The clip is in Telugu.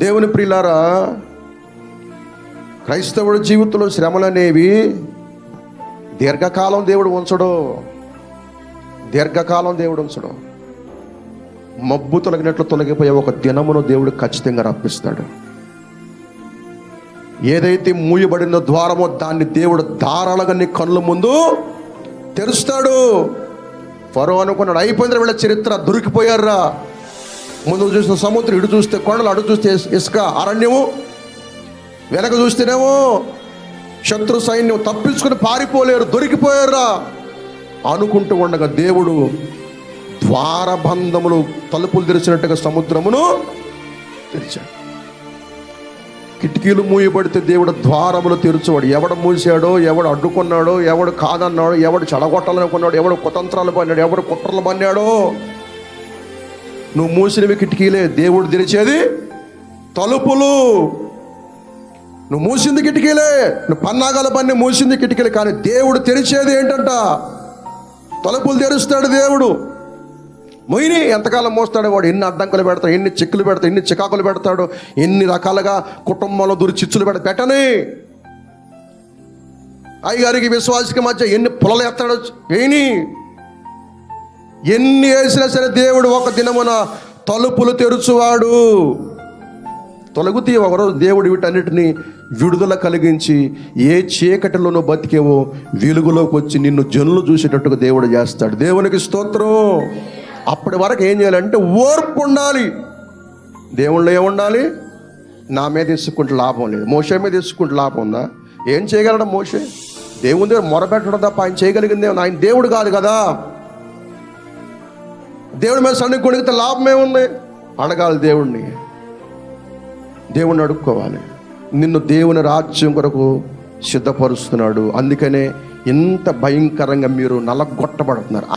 దేవుని ప్రియులారా, క్రైస్తవుడి జీవితంలో శ్రమలు అనేవి దీర్ఘకాలం దేవుడు ఉంచడు. మబ్బు తొలగినట్లు తొలగిపోయే ఒక దినమును దేవుడు ఖచ్చితంగా రప్పిస్తాడు. ఏదైతే మూయబడిన ద్వారమో దాన్ని దేవుడు ధారాళంగా నీ కళ్ళ ముందు తెరుస్తాడు. ఫరో అనుకున్నాడు, అయిపోయింది వీళ్ళ చరిత్ర, దొరికిపోయారా. ముందు చూస్తే సముద్రం, ఇటు చూస్తే కొండలు, అటు చూస్తే ఇసుక అరణ్యము, వెనక చూస్తేనేమో శత్రు సైన్యం, తప్పించుకుని పారిపోలేరు, దొరికిపోయారా అనుకుంటూ ఉండగా దేవుడు ద్వారబంధములు తలుపులు తెరిచినట్టుగా సముద్రమును తెరిచాడు. కిటికీలు మూయబడితే దేవుడు ద్వారములు తెరుచువాడు. ఎవడు మూసాడో, ఎవడు అడ్డుకున్నాడో, ఎవడు కాదన్నాడో, ఎవడు చెడగొట్టాలనుకున్నాడు, ఎవడు కుతంత్రాలు పన్నాడు, ఎవడు కుట్రలు పన్నాడో, నువ్వు మూసినవి కిటికీలే, దేవుడు తెరిచేది తలుపులు. నువ్వు మూసింది కిటికీలే, నువ్వు పన్నాగాల పన్ని మూసింది కిటికీలే, కానీ దేవుడు తెరిచేది ఏంటంట? తలుపులు తెరుస్తాడు దేవుడు. మొయిని ఎంతకాలం మోస్తాడు వాడు? ఎన్ని అడ్డంకులు పెడతాడు, ఎన్ని చిక్కులు పెడతాడు, ఎన్ని చికాకులు పెడతాడు, ఎన్ని రకాలుగా కుటుంబంలో దూరి చిచ్చులు పెట్టని, అయ్యగారికి విశ్వాసికి మధ్య ఎన్ని పొలలు ఎత్తాడు, ఎన్ని వేసినా సరే దేవుడు ఒక దినమున తలుపులు తెరుచువాడు. తొలగుతీ ఒకరోజు దేవుడు వీటన్నిటిని విడుదల కలిగించి ఏ చీకటిలోనూ బతికేవో వెలుగులోకి వచ్చి నిన్ను జనులు చూసేటట్టుగా దేవుడు చేస్తాడు. దేవునికి స్తోత్రం. అప్పటి వరకు ఏం చేయాలంటే ఓర్పు ఉండాలి. దేవుళ్ళు ఏముండాలి? నా మీద తీసుకుంటే లాభం లేదు, మోషే మీద తీసుకుంటే లాభం ఉందా? ఏం చేయగలడు మోషే? దేవుని దగ్గర మొరపెట్టడం తప్ప ఆయన చేయగలిగింది ఆయన దేవుడు కాదు కదా. దేవుడి మీద సన్ని కొడిగితే లాభం ఏముంది? అడగాలి దేవుణ్ణి అడుక్కోవాలి. నిన్ను దేవుని రాజ్యం కొరకు సిద్ధపరుస్తున్నాడు. అందుకనే ఇంత భయంకరంగా మీరు నలగొట్టబడుతున్నారు.